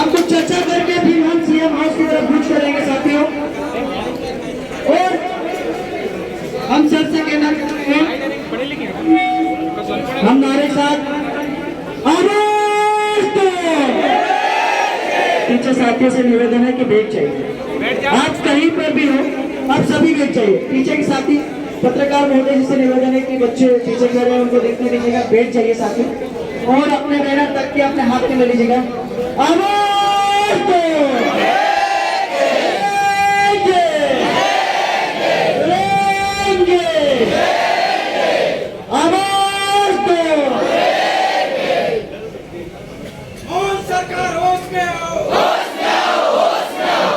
हम कुछ चर्चा करके फिर हम सीएम हाउस की तरफ कूच करेंगे साथियों। और हम सर से कहना चाहते हैं, हम नारे साथ पीछे साथियों से निवेदन है कि बैठ चाहिए। आप कहीं पर भी हो, आप सभी बैठ चाहिए। पीछे के साथी पत्रकार महोदय जी से निवेदन है कि बच्चे पीछे खड़े हैं उनको देखने दीजिएगा, बैठ चाहिए साथी। और अपने बैनर तक के अपने हाथ में ले लीजिएगा। आवाज दो, आवाज दो। सरकार होश में आओ।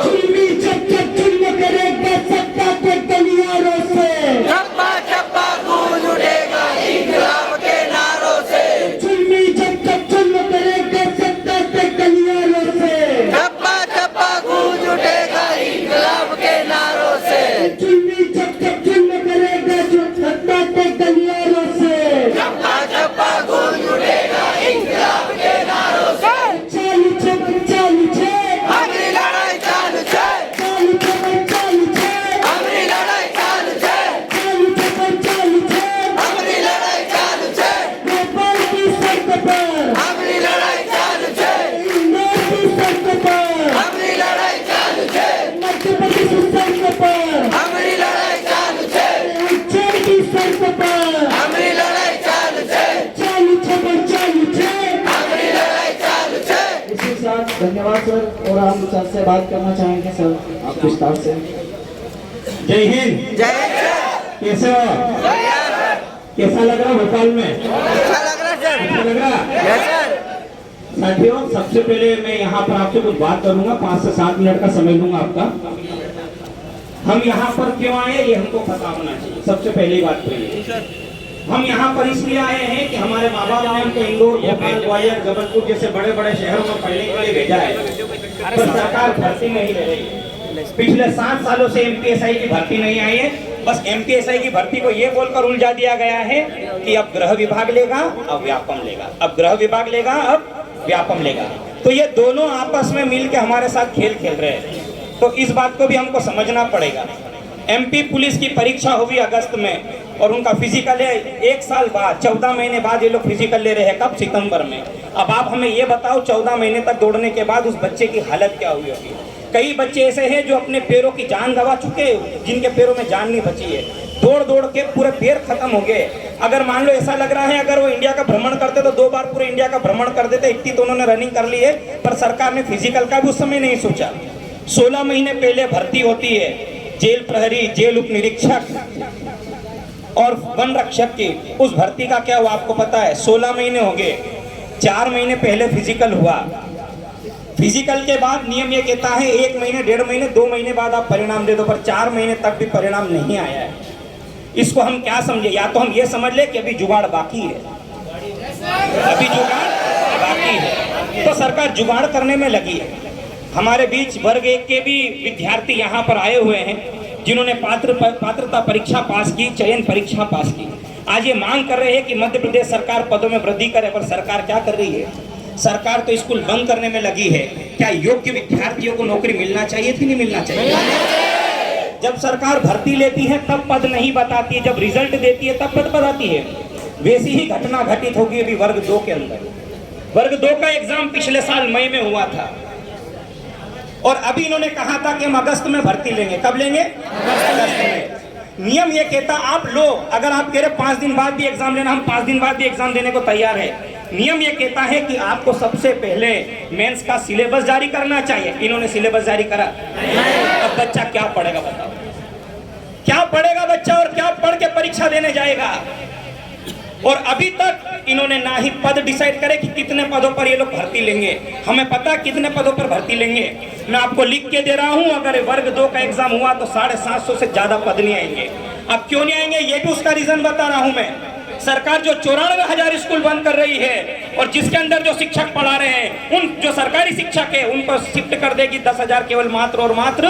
जुल्मी जब जब जुल्म करेगा सत्ता के गलियारों से, चप्पा चप्पा गूंज उठेगा इंकलाब के नारों से। जुल्मी जब जब जुल्म करेगा सत्ता के गलियारों से, चप्पा चप्पा गूंज उठेगा इंकलाब के नारों से। जुल्मी जब जब जुल्म करेगा जो सत्ता के गलियारों से, चप्पा चप्पा गूंज उठेगा इंकलाब के नारों से। चालू छे चालू छे, हमारी लड़ाई चालू है। चालू छे, हमारी लड़ाई चालू है। चालू छे, हमारी लड़ाई चालू है। नेपाल की सड़क पर, हमारी लड़ाई चालू है। इंदौर की सड़क पर, हमारी लड़ाई चालू है। मध्य प्रदेश की सड़क पर, हमारी लड़ाई चालू है। उज्जैन की सड़क पर, हमारी लड़ाई चालू है। चालू छे। हमारी लड़ाई चालू है। इसी साथ धन्यवाद सर। और हम सर से बात करना चाहेंगे सर आप विस्तार से। जय हिंद। कैसे हो? कैसा लग रहा भोपाल में? अच्छा लग रहा सर। अच्छा लग रहा? Yes sir. साथियों, सबसे पहले मैं यहाँ पर आपसे कुछ बात करूंगा। 5 से 7 मिनट का समय लूंगा आपका। हम यहाँ पर क्यों आए ये हमको पता होना चाहिए। सबसे पहली बात तो ये, हम यहाँ पर इसलिए आए हैं कि हमारे माँ बाप ने हमको इंदौर, भोपाल, ग्वालियर, जबलपुर जैसे बड़े बड़े शहरों में पढ़ने के लिए भेजा है, पर सरकार भर्ती नहीं ले रही है। पिछले 7 सालों से एमपीएसआई की भर्ती नहीं आई है। बस एमपीएसआई की भर्ती को ये बोलकर उलझा दिया गया है कि अब गृह विभाग लेगा, अब व्यापम लेगा, अब गृह विभाग लेगा, अब व्यापम लेगा। तो ये दोनों आपस में मिलकर हमारे साथ खेल खेल रहे हैं। तो इस बात को भी हमको समझना पड़ेगा। एमपी पुलिस की परीक्षा हुई अगस्त में और उनका फिजिकल है 1 साल बाद, 14 महीने बाद ये लोग फिजिकल ले रहे हैं। कब? सितंबर में। अब आप हमें ये बताओ 14 महीने तक दौड़ने के बाद उस बच्चे की हालत क्या हुई होगी। कई बच्चे ऐसे हैं जो अपने पैरों की जान गंवा चुके, जिनके पैरों में जान नहीं बची है। दौड़ दौड़ के पूरे पैर खत्म हो गए। अगर मान लो ऐसा लग रहा है अगर वो इंडिया का भ्रमण करते तो 2 बार पूरे इंडिया का भ्रमण कर देते। इतनी तो उन्होंने रनिंग कर ली है, पर सरकार ने फिजिकल का भी उस समय नहीं सोचा। 16 महीने पहले भर्ती होती है जेल प्रहरी, जेल उप निरीक्षक और वन रक्षक की। उस भर्ती का क्या हुआ आपको पता है? 16 महीने हो गए। 4 महीने पहले फिजिकल हुआ। फिजिकल के बाद नियम ये कहता है 1 महीने, 1.5 महीने, 2 महीने बाद आप परिणाम दे दो, पर 4 महीने तक भी परिणाम नहीं आया है। इसको हम क्या समझे? या तो हम ये समझ ले कि अभी जुगाड़ बाकी है, अभी जुगाड़ बाकी है। तो सरकार जुगाड़ करने में लगी है। हमारे बीच वर्ग 1 के भी विद्यार्थी यहाँ पर आए हुए हैं जिन्होंने पात्रता परीक्षा पास की, चयन परीक्षा पास की। आज ये मांग कर रहे हैं कि मध्य प्रदेश सरकार पदों में वृद्धि करे, पर सरकार क्या कर रही है? सरकार तो स्कूल बंद करने में लगी है। क्या योग्य विद्यार्थियों को नौकरी मिलना चाहिए कि नहीं मिलना चाहिए? जब सरकार भर्ती लेती है तब पद नहीं बताती है, जब रिजल्ट देती है तब पद बताती है। वैसी ही घटना घटित होगी अभी वर्ग 2 के अंदर। वर्ग 2 का एग्जाम पिछले साल मई में हुआ था और अभी इन्होंने कहा था कि हम अगस्त में भर्ती लेंगे। कब लेंगे? अगस्त में। नियम ये कहता आप लो, अगर आप कह रहे 5 दिन बाद भी एग्जाम लेना, हम 5 दिन बाद भी एग्जाम देने को तैयार है। नियम ये कहता है कि आपको सबसे पहले मेंस का सिलेबस जारी करना चाहिए। इन्होंने सिलेबस जारी करा? अब बच्चा क्या पढ़ेगा बताओ? क्या पढ़ेगा बच्चा और क्या पढ़ के परीक्षा देने जाएगा? और अभी तक इन्होंने ना ही पद डिसाइड करे कि कितने पदों पर ये लोग भर्ती लेंगे। हमें पता कितने पदों पर भर्ती लेंगे। मैं आपको लिख के दे रहा हूं, अगर वर्ग 2 का एग्जाम हुआ तो 750 से ज्यादा पद नहीं आएंगे। अब क्यों नहीं आएंगे ये भी उसका रीजन बता रहा हूं मैं। सरकार जो 94,000 स्कूल बंद कर रही है और जिसके अंदर जो शिक्षक पढ़ा रहे हैं, उन जो सरकारी शिक्षक है उनको शिफ्ट कर देगी 10,000 केवल मात्र और मात्र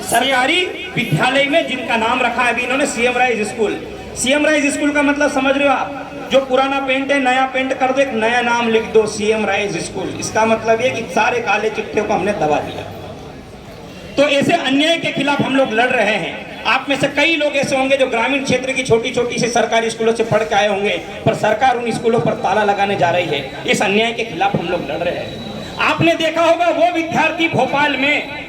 सरकारी विद्यालय में, जिनका नाम रखा है अभी इन्होंने CM rise school. CM rise school का मतलब समझ रहे हो आप? जो पुराना पेंट है नया पेंट कर दो, एक नया नाम लिख दो, सीएम राइज स्कूल। इसका मतलब ये कि सारे काले चिट्ठे को हमने दबा दिया। तो ऐसे अन्याय के खिलाफ हम लोग लड़ रहे हैं। आप में से कई लोग ऐसे होंगे जो ग्रामीण क्षेत्र की छोटी छोटी से सरकारी स्कूलों से पढ़ के आए होंगे, पर सरकार उन स्कूलों पर ताला लगाने जा रही है। इस अन्याय के खिलाफ हम लोग लड़ रहे हैं। आपने देखा होगा वो विद्यार्थी भोपाल में,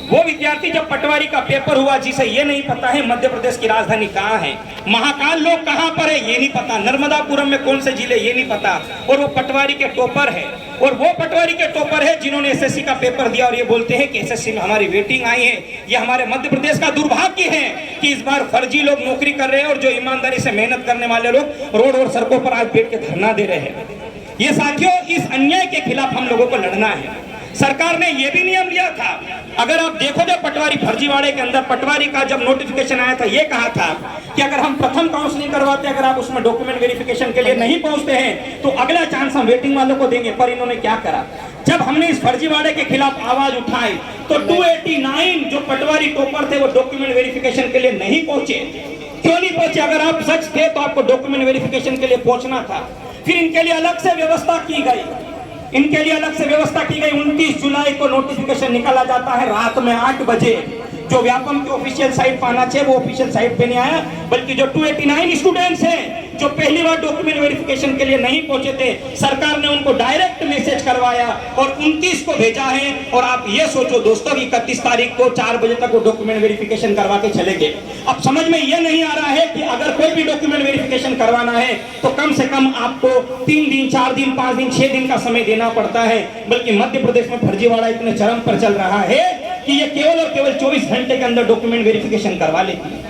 वो विद्यार्थी जब पटवारी का पेपर हुआ, जिसे ये नहीं पता है मध्य प्रदेश की राजधानी कहाँ है, महाकाल लोक कहाँ पर है ये नहीं पता, नर्मदापुरम में कौन से जिले ये नहीं पता, और वो पटवारी के टॉपर है। और वो पटवारी के टॉपर है जिन्होंने एसएससी का पेपर दिया और ये बोलते हैं कि एसएससी में हमारी वेटिंग आई है। ये हमारे मध्य प्रदेश का दुर्भाग्य है कि इस बार फर्जी लोग नौकरी कर रहे हैं और जो ईमानदारी से मेहनत करने वाले लोग रोड और सड़कों पर आज बैठ के धरना दे रहे हैं। ये साथियों, इस अन्याय के खिलाफ हम लोगों को लड़ना है। सरकार ने यह भी नियम लिया था, अगर आप देखोगे पटवारी फर्जीवाड़े के अंदर, पटवारी का जब नोटिफिकेशन आया था, ये कहा था कि अगर हम प्रथम काउंसलिंग करवाते, अगर आप उसमें डॉक्यूमेंट वेरिफिकेशन के लिए नहीं पहुंचते हैं तो अगला चांस हम वेटिंग वालों को देंगे। पर इन्होंने क्या करा, जब हमने इस फर्जीवाड़े के खिलाफ आवाज उठाई तो 289 जो पटवारी टॉपर थे वो डॉक्यूमेंट वेरिफिकेशन के लिए नहीं पहुंचे। क्यों नहीं पहुंचे? अगर आप सच थे तो आपको डॉक्यूमेंट वेरिफिकेशन के लिए पहुंचना था। फिर इनके लिए अलग से व्यवस्था की गई, 29 जुलाई को नोटिफिकेशन निकाला जाता है रात में 8 बजे। जो व्यापम की ऑफिशियल साइट पर आना चाहिए वो ऑफिशियल साइट पे नहीं आया, बल्कि जो 289 स्टूडेंट्स हैं जो पहली बार डॉक्यूमेंट वेरिफिकेशन के लिए नहीं पहुंचे थे, सरकार ने उनको डायरेक्ट मैसेज करवाया और 29 को भेजा है। और आप ये सोचो दोस्तों कि 31 तारीख को 4 बजे तक वो डॉक्यूमेंट वेरिफिकेशन करवा के चले गए। अब समझ में ये नहीं आ रहा है कि अगर कोई भी डॉक्यूमेंट वेरिफिकेशन करवाना है तो कम से कम आपको 3 दिन, 4 दिन, 5 दिन, 6 दिन का समय देना पड़ता है। बल्कि मध्य प्रदेश में फर्जीवाड़ा इतने चरम पर चल रहा है कि ये केवल और केवल 24 घंटे के अंदर डॉक्यूमेंट वेरिफिकेशन करवा लेती है।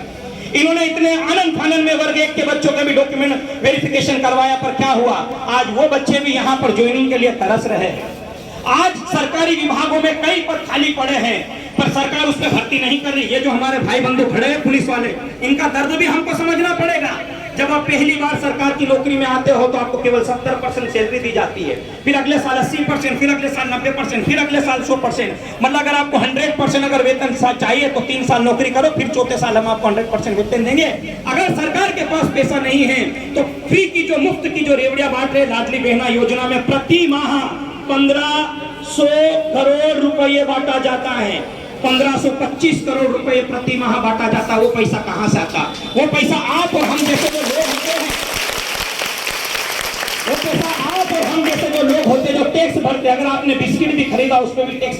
इन्होंने इतने आनंद फानंद में वर्ग 1 के बच्चों का भी डॉक्यूमेंट वेरिफिकेशन करवाया, पर क्या हुआ, आज वो बच्चे भी यहाँ पर ज्वाइनिंग के लिए तरस रहे हैं। आज सरकारी विभागों में कई पद खाली पड़े हैं पर सरकार उस पर भर्ती नहीं कर रही। ये जो हमारे भाई बंधु खड़े हैं पुलिस वाले, इनका दर्द भी हमको समझना पड़ेगा। जब आप पहली बार सरकार की नौकरी में आते हो तो आपको केवल 70% सैलरी दी जाती है, फिर अगले साल 80%, फिर अगले साल 90%, फिर अगले साल 100%। मतलब अगर आपको 100% अगर वेतन चाहिए तो 3 साल नौकरी करो, फिर चौथे साल हम आपको 100% वेतन देंगे। अगर सरकार के पास पैसा नहीं है तो फ्री की जो मुफ्त की जो रेवड़ियां बांट रहे लाडली बहना योजना में प्रति माह 1500 करोड़ रुपये बांटा जाता है। 1525 करोड़ रुपए प्रति माह बांटा जाता। वो पैसा कहां से आता? वो पैसा आप और हम जैसे जो लोग होते हैं, वो पैसा आप और हम जैसे जो लोग होते हैं जो टैक्स भरते हैं। अगर आपने बिस्किट भी खरीदा उस पर भी टैक्स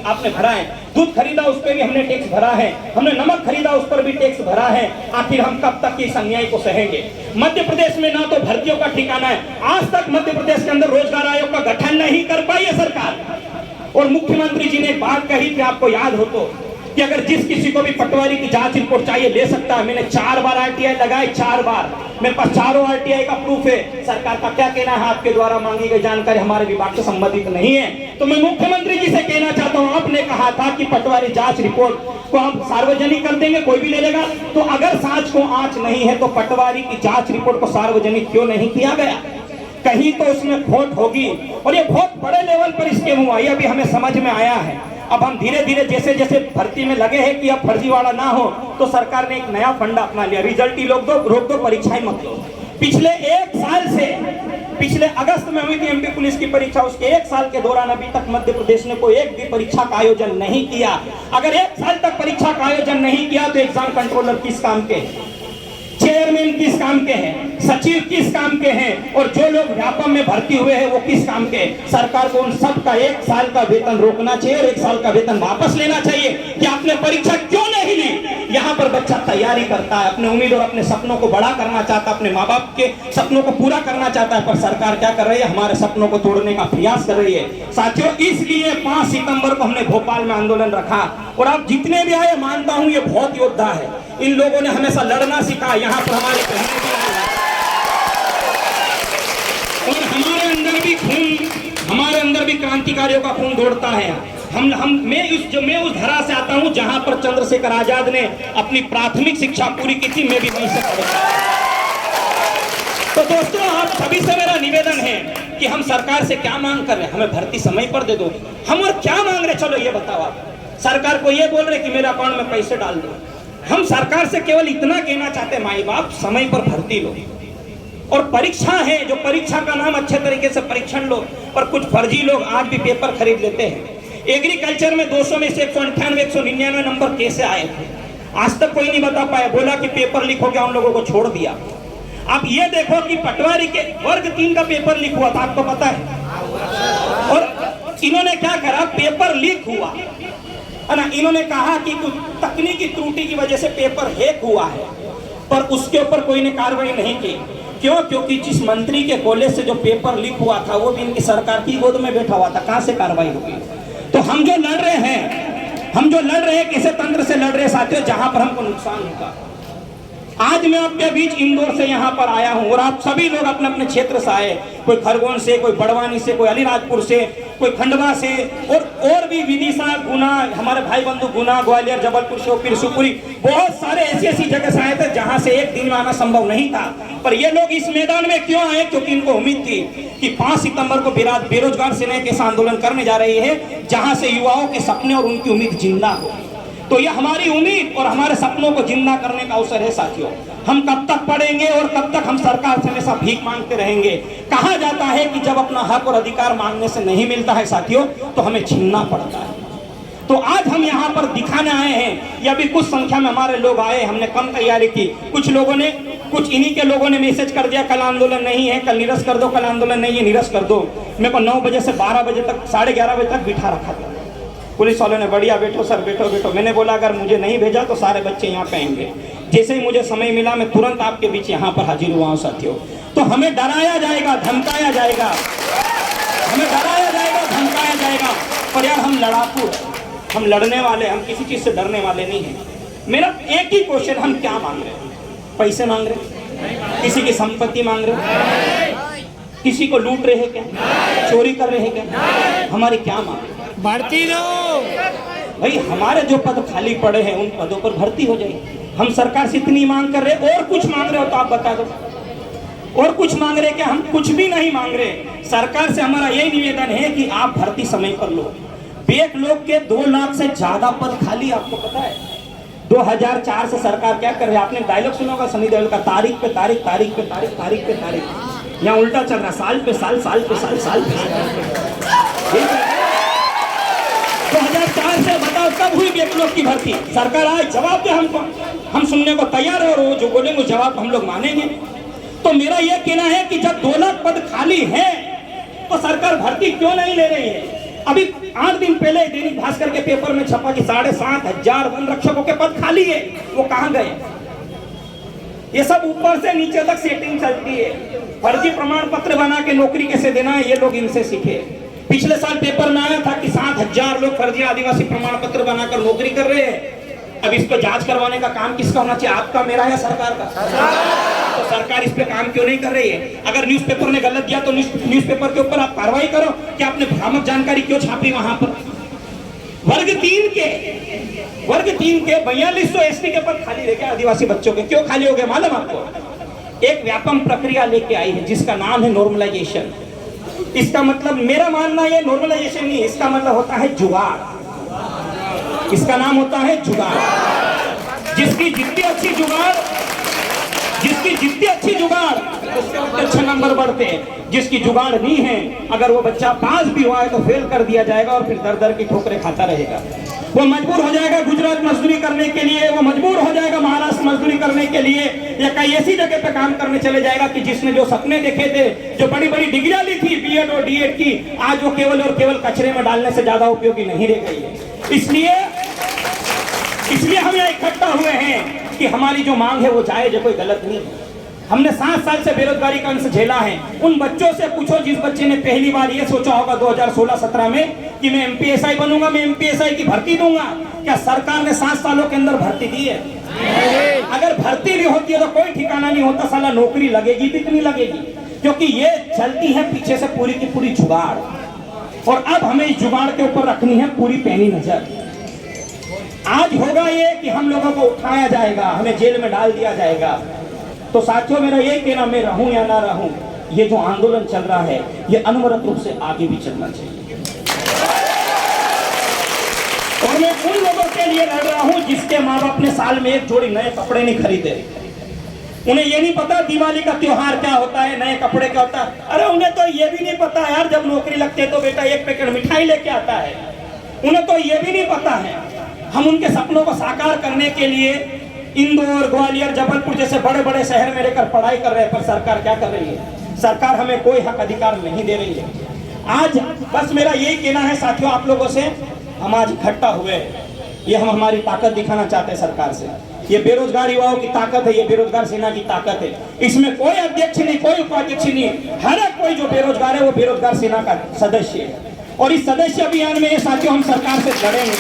आपने भरा है, दूध खरीदा उस पर भी हमने टैक्स भरा है, हमने नमक खरीदा उस पर भी टैक्स भरा है। आखिर हम कब तक इस अन्याय को सहेंगे? मध्य प्रदेश में ना तो भर्तियों का ठिकाना है, आज तक मध्य प्रदेश के अंदर रोजगार आयोग का गठन नहीं कर पाई है सरकार। और मुख्यमंत्री जी ने एक बात कही थी, आपको याद हो तो, कि अगर जिस किसी को भी पटवारी की जांच रिपोर्ट चाहिए ले सकता है। मैंने 4 बार आरटीआई लगाई, 4 बार मेरे पास चारों आरटीआई का प्रूफ है। सरकार का क्या कहना है, आपके द्वारा मांगी गई जानकारी हमारे विभाग से संबंधित नहीं है। तो मैं मुख्यमंत्री जी से कहना चाहता हूं, आपने कहा था कि पटवारी जांच रिपोर्ट को हम सार्वजनिक कर देंगे, कोई भी ले लेगा। तो अगर सांच को आंच नहीं है तो पटवारी की जांच रिपोर्ट को सार्वजनिक क्यों नहीं किया गया? कहीं तो उसमें खोट होगी। और ये बहुत बड़े लेवल पर इसके हुआ, यह भी हमें समझ में आया है। अब हम धीरे धीरे जैसे जैसे भर्ती में लगे हैं कि अब फर्जीवाड़ा ना हो, तो सरकार ने एक नया फंडा अपना लिया, रिजल्ट ही रोक दो, परीक्षाएं मत लो। पिछले 1 साल से, पिछले अगस्त में हुई थी एमपी पुलिस की परीक्षा, उसके 1 साल के दौरान अभी तक मध्य प्रदेश ने कोई एक भी परीक्षा का आयोजन नहीं किया। अगर 1 साल तक परीक्षा का आयोजन नहीं किया तो एग्जाम कंट्रोलर किस काम के, चेयरमैन किस काम के हैं, सचिव किस काम के हैं, और जो लोग व्यापम में भर्ती हुए हैं वो किस काम के? सरकार को उन सब का 1 साल का वेतन रोकना चाहिए और 1 साल का वेतन वापस लेना चाहिए कि आपने परीक्षा क्यों नहीं ली। यहाँ पर बच्चा तैयारी करता है, अपने उम्मीद और अपने सपनों को बड़ा करना चाहता है, अपने माँ बाप के सपनों को पूरा करना चाहता है, पर सरकार क्या कर रही है? हमारे सपनों को तोड़ने का प्रयास कर रही है। साथियों, इसलिए 5 सितंबर को हमने भोपाल में आंदोलन रखा। और आप जितने भी आए, मानता हूं ये बहुत योद्धा है, इन लोगों ने हमेशा लड़ना सीखा। यहाँ पर हमारे बहनें भी आए और हमारे अंदर भी क्रांतिकारियों का खून दौड़ता है। मैं उस धरा से आता हूं जहां पर चंद्रशेखर आजाद ने अपनी प्राथमिक शिक्षा पूरी की थी, मैं भी वहीं से पढ़ा। तो दोस्तों, आप सभी से मेरा निवेदन है कि हम सरकार से क्या मांग कर रहे हैं? हमें भर्ती समय पर दे दो। हम और क्या मांग रहे? चलो ये बताओ आप। सरकार को ये बोल रहे कि मेरे अकाउंट में पैसे डाल दो। हम सरकार से केवल इतना कहना चाहते हैं, माई बाप समय पर भर्ती लो। और परीक्षा है, जो परीक्षा का नाम अच्छे तरीके से परीक्षण लो, पर कुछ फर्जी लोग आज भी पेपर खरीद लेते हैं। एग्रीकल्चर में 200 में से 198 199 नंबर कैसे आए थे, आज तक कोई नहीं बता पाया। बोला कि पेपर लीक हो गया, उन लोगों को छोड़ दिया। अब ये देखो कि पटवारी के वर्ग 3 का पेपर लीक हुआ था, आपको पता है, और इन्होंने क्या करा, पेपर लीक हुआ है ना, इन्होंने कहा कि कुछ तकनीकी त्रुटि की वजह से पेपर हैक हुआ है, पर उसके ऊपर कोई ने कार्रवाई नहीं की। क्यों? क्योंकि जिस मंत्री के कॉलेज से जो पेपर लीक हुआ था वो भी इनकी सरकार की गोद में बैठा हुआ था, कहां से कार्रवाई होगी? तो हम जो लड़ रहे हैं किसी तंत्र से लड़ रहे हैं साथियों, जहां पर हमको नुकसान होगा। आज मैं आपके बीच इंदौर से यहाँ पर आया हूँ और आप सभी लोग अपने अपने क्षेत्र से आए, कोई खरगोन से, कोई बड़वानी से, कोई अलीराजपुर से, कोई खंडवा से, और भी विदिशा, गुना, हमारे भाई बंधु गुना, ग्वालियर, जबलपुर, श्योपुर, शिवपुरी, बहुत सारे ऐसी जगह से आए थे जहाँ से एक दिन में आना संभव नहीं था। पर ये लोग इस मैदान में क्यों आए? क्योंकि इनको उम्मीद थी कि 5 सितंबर को बेरोजगार सेना के आंदोलन करने जा रही है, जहाँ से युवाओं के सपने और उनकी उम्मीद जिंदा हो। तो यह हमारी उम्मीद और हमारे सपनों को जिंदा करने का अवसर है साथियों। हम कब तक पढ़ेंगे और कब तक हम सरकार से हमेशा भीख मांगते रहेंगे? कहा जाता है कि जब अपना हक और अधिकार मांगने से नहीं मिलता है साथियों, तो हमें छीनना पड़ता है। तो आज हम यहाँ पर दिखाने आए हैं, या भी कुछ संख्या में हमारे लोग आए, हमने कम तैयारी की। कुछ इन्हीं के लोगों ने मैसेज कर दिया कल आंदोलन नहीं है, कल निरस्त कर दो, कल आंदोलन नहीं है, निरस्त कर दो। मेरे को 9 बजे से 12 बजे तक, 11:30 बजे तक बिठा रखा था। पुलिस वालों ने बढ़िया बैठो सर, बैठो। मैंने बोला अगर मुझे नहीं भेजा तो सारे बच्चे यहाँ पे आएंगे। जैसे ही मुझे समय मिला मैं तुरंत आपके बीच यहाँ पर हाजिर हुआ हूँ साथियों। तो हमें डराया जाएगा, धमकाया जाएगा, पर यार हम लड़ाकू, हम लड़ने वाले, हम किसी चीज से डरने वाले नहीं हैं। मेरा एक ही क्वेश्चन, हम क्या मांग रहे हैं? पैसे मांग रहे हैं? किसी की संपत्ति मांग रहे हैं? किसी को लूट रहे हैं क्या? चोरी कर रहे हैं क्या? हमारी क्या मांग है? भर्ती रहो भाई, हमारे जो पद खाली पड़े हैं उन पदों पर भर्ती हो जाए। हम सरकार से इतनी मांग कर रहे, और कुछ मांग रहे हो तो आप बता दो। और कुछ मांग रहे क्या? हम कुछ भी नहीं मांग रहे। सरकार से हमारा यही निवेदन है कि आप भर्ती समय पर लो। बेक लोग के 2 लाख से ज्यादा पद खाली, आपको पता है? 2004 से सरकार क्या कर रही है? आपने डायलॉग सुना होगा सनी देओल का, तारीख पे तारीख, तारीख पे तारीख, तारीख पे तारीख। यहाँ उल्टा चल रहा, साल पे साल, साल पे साल, साल पे साल। 2004 से बताओ कब हुई बेकलोग की भर्ती? सरकार आए, जवाब दे हमको, हम सुनने को तैयार है और वो जो बोलेंगे जवाब हम लोग मानेंगे। तो मेरा यह कहना है कि जब 2 लाख पद खाली है तो सरकार भर्ती क्यों नहीं ले रही है? अभी 8 दिन पहले दैनिक भास्कर के पेपर में छपा कि 7,500 वन रक्षकों के पद खाली है, वो कहां गए? ये सब ऊपर से नीचे तक सेटिंग चलती है। फर्जी प्रमाण पत्र बना के नौकरी कैसे देना है, ये लोग इनसे सीखे। पिछले साल पेपर में आया था कि 7,000 लोग फर्जी आदिवासी प्रमाण पत्र बनाकर नौकरी कर रहे हैं। अब इस पर जांच करवाने का काम किसका होना चाहिए? आपका, मेरा या सरकार का? तो सरकार इस पे काम क्यों नहीं कर रही है? अगर न्यूज़पेपर ने गलत दिया तो न्यूज़पेपर के ऊपर आप कार्रवाई करो कि आपने भ्रामक जानकारी क्यों छापी वहां पर? वर्ग 3 के 4200 एसटी के पद खाली रह गए, आदिवासी बच्चों के। क्यों खाली हो गए मालूम आपको? एक व्यापक प्रक्रिया लेके आई है जिसका नाम है नॉर्मलाइजेशन। इसका मतलब, मेरा मानना ये नॉर्मलाइजेशन नहीं, इसका मतलब होता है जुगाड़। इसका नाम होता है जुगाड़। जिसकी जितनी अच्छी जुगाड़ उसके उतने अच्छे नंबर बढ़ते हैं। जिसकी जुगाड़ नहीं है, अगर वो बच्चा पास भी हुआ है तो फेल कर दिया जाएगा और फिर दर की ठोकरें खाता रहेगा। वो मजबूर हो जाएगा गुजरात मजदूरी करने के लिए, वो मजबूर हो जाएगा महाराष्ट्र मजदूरी करने के लिए, या कई ऐसी जगह पे काम करने चले जाएगा कि जिसने जो सपने देखे थे, जो बड़ी बड़ी डिग्रियां ली थी बीएड और डीएड की, आज वो केवल और केवल कचरे में डालने से ज्यादा उपयोगी नहीं रह गई है। इसलिए हम यहाँ इकट्ठा हुए हैं कि हमारी जो मांग है वो जायज है, कोई गलत नहीं है। हमने 7 साल से बेरोजगारी का अंश झेला है। उन बच्चों से पूछो जिस बच्चे ने पहली बार ये सोचा होगा 2016-17 में कि मैं एमपीएसआई बनूंगा, मैं एमपीएसआई की भर्ती दूंगा। क्या सरकार ने 7 सालों के अंदर भर्ती दी है? अगर भर्ती भी होती है तो कोई ठिकाना नहीं होता, साला नौकरी लगेगी भी नहीं लगेगी, क्योंकि ये चलती है पीछे से पूरी की पूरी जुगाड़। और अब हमें इस जुगाड़ के ऊपर रखनी है पूरी पैनी नजर। आज होगा ये कि हम लोगों को उठाया जाएगा, हमें जेल में डाल दिया जाएगा। तो साथियों, मेरा यही कहना, मैं रहूं या ना रहूं, ये जो आंदोलन चल रहा है ये अनवरत रूप से आगे भी चलना चाहिए। और मैं उन लोगों के लिए लड़ रहा हूं जिसके माँ बाप ने साल में 1 जोड़ी नए कपड़े नहीं खरीदे, उन्हें ये नहीं पता दिवाली का त्योहार क्या होता है, नए कपड़े क्या होता है। अरे उन्हें तो ये भी नहीं पता यार, जब नौकरी लगती है तो बेटा 1 पैकेट मिठाई लेके आता है। उन्हें तो ये भी नहीं पता है। हम उनके सपनों को साकार करने के लिए इंदौर, ग्वालियर, जबलपुर जैसे बड़े बड़े शहर में रहकर पढ़ाई कर रहे हैं, पर सरकार क्या कर रही है? सरकार हमें कोई हक अधिकार नहीं दे रही है। आज बस मेरा यही कहना है साथियों, आप लोगों से, हम आज इकट्ठा हुए, ये हम हमारी ताकत दिखाना चाहते हैं सरकार से। ये बेरोजगार युवाओं की ताकत है, ये बेरोजगार सेना की ताकत है। इसमें कोई अध्यक्ष नहीं, कोई उपाध्यक्ष नहीं, हर एक कोई जो बेरोजगार है वो बेरोजगार सेना का सदस्य है। और इस सदस्य अभियान में ये साथियों हम सरकार से लड़ेंगे,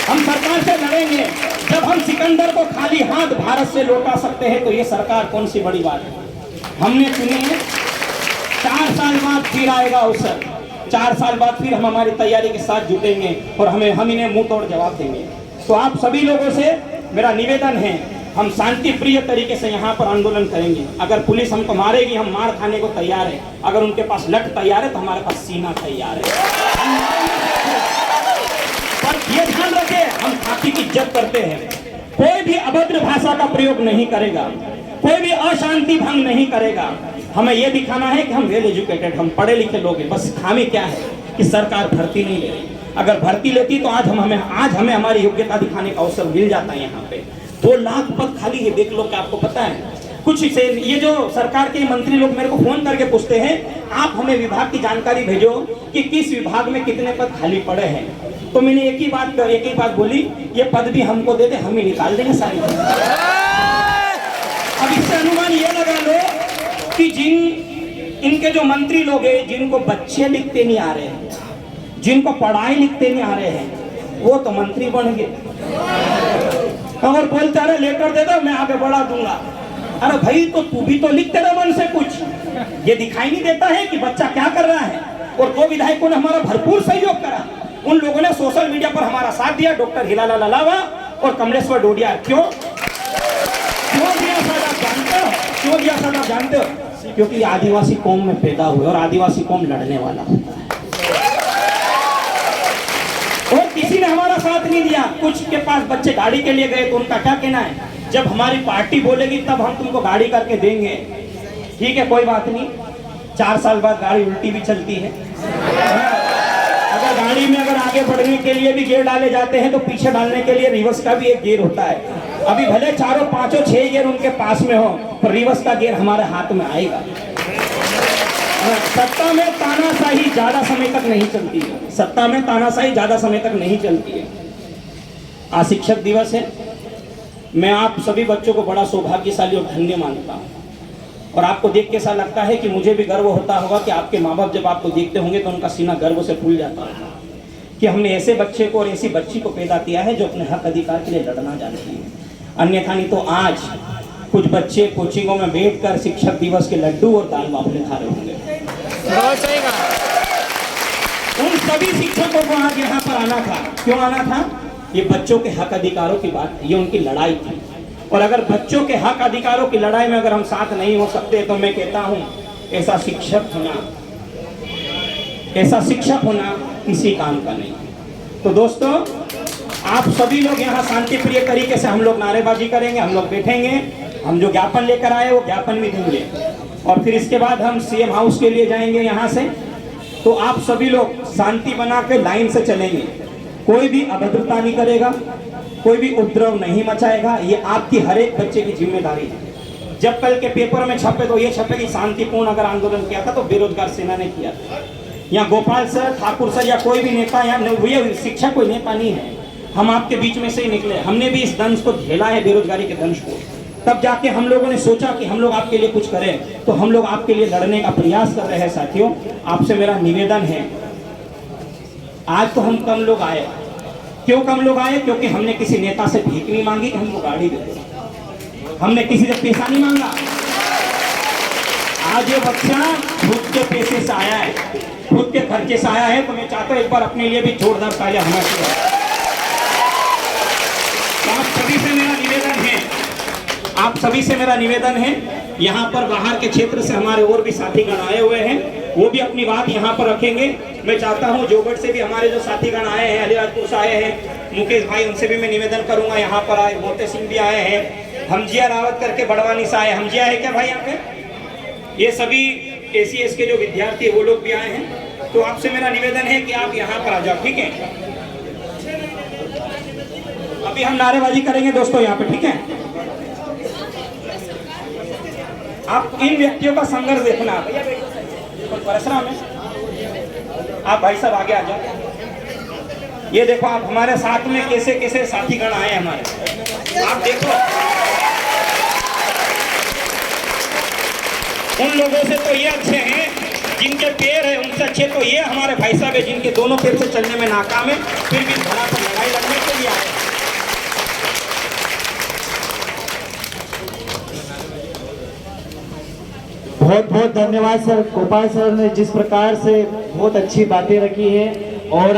हम सरकार से लड़ेंगे। जब हम सिकंदर को खाली हाथ भारत से लौटा सकते हैं तो ये सरकार कौन सी बड़ी बात है। हमने चुने हैं, 4 साल बाद फिर आएगा अवसर, 4 साल बाद फिर हम हमारी तैयारी के साथ जुटेंगे और हम इन्हें मुंह तोड़ जवाब देंगे। तो आप सभी लोगों से मेरा निवेदन है, हम शांति प्रिय तरीके से यहाँ पर आंदोलन करेंगे। अगर पुलिस हमको मारेगी, हम मार खाने को तैयार है। अगर उनके पास लठ तैयार है तो हमारे पास सीना तैयार है। पर ये ध्यान रखें, हम खाकी की इज्जत करते हैं। कोई भी अभद्र भाषा का प्रयोग नहीं करेगा, कोई भी अशांति भंग नहीं करेगा। हमें यह दिखाना है कि हम वेल एजुकेटेड, हम पढ़े लिखे लोग हैं। बस खामी क्या है कि सरकार भर्ती नहीं ले रही। अगर भर्ती लेती तो आज हमें हमारी योग्यता दिखाने का अवसर मिल जाता है। यहाँ पे 2 लाख पद खाली है, देख लो। क्या आपको पता है? कुछ से ये जो सरकार के मंत्री लोग मेरे को फोन करके पूछते हैं, आप हमें विभाग की जानकारी भेजो कि किस विभाग में कितने पद खाली पड़े हैं। तो मैंने एक ही बात बोली, ये पद भी हमको दे दे, हम ही निकाल देंगे सारी। अब इससे अनुमान ये लगा लो कि इनके जो मंत्री लोग हैं, जिनको बच्चे लिखते नहीं आ रहे हैं, जिनको पढ़ाई लिखते नहीं आ रहे हैं, वो तो मंत्री बन गए। और बोलते अरे लेटर दे दो, मैं आगे बढ़ा दूंगा। अरे भाई, तो तू भी तो लिख तेरा मन से कुछ। ये दिखाई नहीं देता है कि बच्चा क्या कर रहा है। और 2 विधायकों ने हमारा भरपूर सहयोग करा। उन लोगों ने सोशल मीडिया पर हमारा साथ दिया, डॉक्टर हिलालाल अलावा और कमलेश्वर डोडिया। क्यों दिया सर आप जानते हो? क्यों दिया सर आप जानते हो? क्योंकि आदिवासी कौम में पैदा हुए और आदिवासी कौम लड़ने वाला होता है। और किसी ने हमारा साथ नहीं दिया। कुछ के पास बच्चे गाड़ी के लिए गए तो उनका क्या कहना है, जब हमारी पार्टी बोलेगी तब हम तुमको गाड़ी करके देंगे। ठीक है, कोई बात नहीं, 4 साल बाद गाड़ी उल्टी भी चलती है। अगर गाड़ी में आगे बढ़ने के लिए भी गियर डाले जाते हैं तो पीछे डालने के लिए रिवर्स का भी एक गियर होता है। अभी भले 4, 5, 6 गियर उनके पास में हो, पर रिवर्स का गियर हमारे हाथ में आएगा। सत्ता में तानाशाही ज्यादा समय तक नहीं चलती है। सत्ता में तानाशाही ज्यादा समय तक नहीं चलती है। आज शिक्षक दिवस है। मैं आप सभी बच्चों को बड़ा सौभाग्यशाली और धन्य मानता हूँ। और आपको देख के ऐसा लगता है कि मुझे भी गर्व होता होगा कि आपके माँ बाप जब आपको देखते होंगे तो उनका सीना गर्व से फूल जाता होगा कि हमने ऐसे बच्चे को और ऐसी बच्ची को पैदा किया है जो अपने हक अधिकार के लिए लड़ना जानती है। अन्यथा नहीं तो आज कुछ बच्चे कोचिंगों में बैठकर शिक्षक दिवस के लड्डू और दाल बाफले खा रहे होंगे। उन सभी शिक्षकों को आज यहाँ पर आना था। क्यों आना था? ये बच्चों के हक अधिकारों की बात, ये उनकी लड़ाई थी। और अगर बच्चों के हक अधिकारों की लड़ाई में अगर हम साथ नहीं हो सकते तो मैं कहता हूँ ऐसा शिक्षक होना किसी काम का नहीं। तो दोस्तों, आप सभी लोग यहाँ शांति प्रिय तरीके से हम लोग नारेबाजी करेंगे, हम लोग बैठेंगे, हम जो ज्ञापन लेकर आए वो ज्ञापन भी देंगे और फिर इसके बाद हम सीएम हाउस के लिए जाएंगे यहाँ से। तो आप सभी लोग शांति बना के लाइन से चलेंगे, कोई भी अभद्रता नहीं करेगा, कोई भी उपद्रव नहीं मचाएगा। ये आपकी हर एक बच्चे की जिम्मेदारी है। जब कल के पेपर में छपे तो ये छपे कि शांतिपूर्ण अगर आंदोलन किया था तो बेरोजगार सेना ने किया था। यहाँ गोपाल सर, ठाकुर सर या कोई भी नेता, यहाँ शिक्षक कोई नेता नहीं है, हम आपके बीच में से ही निकले। हमने भी इस दंश को झेला है, बेरोजगारी के दंश को। तब जाके हम लोगों ने सोचा कि हम लोग आपके लिए कुछ करें, तो हम लोग आपके लिए लड़ने का प्रयास कर रहे हैं। साथियों, आपसे मेरा निवेदन है, आज तो हम कम लोग आए। क्यों कम लोग आए? क्योंकि हमने किसी नेता से भीख नहीं मांगी कि हमको गाड़ी दे दो, हमने किसी से पैसा नहीं मांगा। आज ये बच्चा खुद के पैसे से आया है, खुद के खर्चे से आया है। तो मैं चाहता हूँ एक बार अपने लिए भी जोरदार तालियां होना चाहिए। तो आप सभी से मेरा निवेदन है, यहाँ पर बाहर के क्षेत्र से हमारे और भी साथीगण आए हुए हैं, वो भी अपनी बात यहाँ पर रखेंगे। मैं चाहता हूँ जोगढ़ से भी हमारे जो साथीगण आए हैं, अलीराजपुर से आए हैं, मुकेश भाई, उनसे भी मैं निवेदन करूंगा। यहाँ पर आए मोटे सिंह भी आए हैं, हमजिया रावत करके बड़वानी से आए। हमजिया है क्या भाई यहाँ पे? ये सभी ACS के जो विद्यार्थी है वो लोग भी आए हैं। तो आपसे मेरा निवेदन है कि आप यहाँ पर आ जाओ, ठीक है? अभी हम नारेबाजी करेंगे दोस्तों यहाँ पे, ठीक है? आप इन व्यक्तियों का संघर्ष देखना। परशुराम है, आप भाई साहब आगे आ जाओ। ये देखो आप हमारे साथ में कैसे कैसे साथीगण आए हमारे, आप देखो। उन लोगों से तो ये अच्छे हैं जिनके पैर है, उनसे अच्छे तो ये हमारे भाई साहब है जिनके दोनों पैर से चलने में नाकाम है, फिर भी धरा पर लड़ाई लड़ने के लिए आए। बहुत बहुत धन्यवाद सर, गोपाल सर ने जिस प्रकार से बहुत अच्छी बातें रखी है और